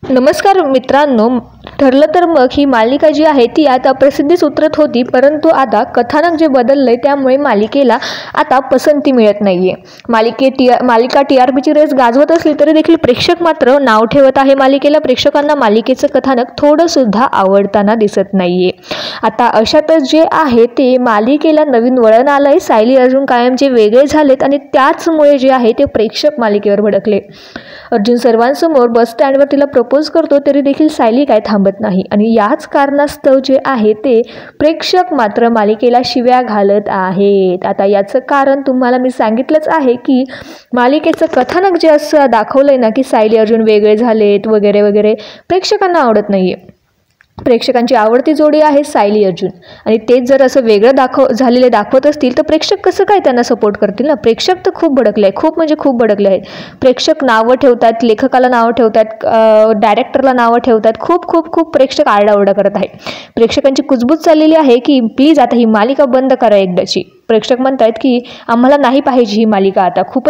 नमस्कार मित्रांनो, ठरलं तर मग ही मालिका जी आहे ती आता प्रसिद्धीस उतरत होती, परंतु आता कथानक जे बदललंय त्यामुळे मालिकेला आता पसंती मिळत नाहीये। मालिका TRPची रेस गाजवत असली तरी देखील प्रेक्षक मात्र नाव ठेवत आहे मालिकेला। प्रेक्षकांना मालिकेचं कथानक थोडं सुद्धा आवडताना दिसत नाहीये। आता अशातच जे आहे ते मालिकेला नवीन वळण आलंय। सायली अर्जुन कायमचे वेगळे झालेत आणि त्याचमुळे जे आहे ते प्रेक्षक मालिकेवर भडकले। अर्जुन सर्वांसमोर बस स्टँडवर तिला प्रपोज करतो तरी देखील सायली काय थांबत नाही आणि याच कारणास्तव जे आहे ते प्रेक्षक मात्र मालिकेला शिव्या घालत आहेत। आता याचं कारण तुम्हाला मी सांगितलंच आहे की मालिकेचं कथानक जे असं दाखवलंय ना की सायली अर्जुन वेगळे झालेत वगैरे वगैरे, प्रेक्षकांना आवडत नाहीये। प्रेक्षकांची आवडती जोडी आहे सायली अर्जुन आणि तेच जर असं वेगळं झालेले दाखवत असतील तर प्रेक्षक कसं काय त्यांना सपोर्ट करतील ना। प्रेक्षक तर खूप भडकले, खूप म्हणजे खूप भडकले आहेत। प्रेक्षक नावं ठेवतात, लेखकाला नावं ठेवतात, डायरेक्टरला नावं ठेवतात, खूप खूप खूप प्रेक्षक आरडाओरडा करत आहेत। प्रेक्षकांची कुजबूज चाललेली आहे की प्लीज आता ही मालिका बंद करा एकदाची। प्रेक्षक म्हणतात की आम्हाला नाही पाहिजे ही मालिका आता, खूप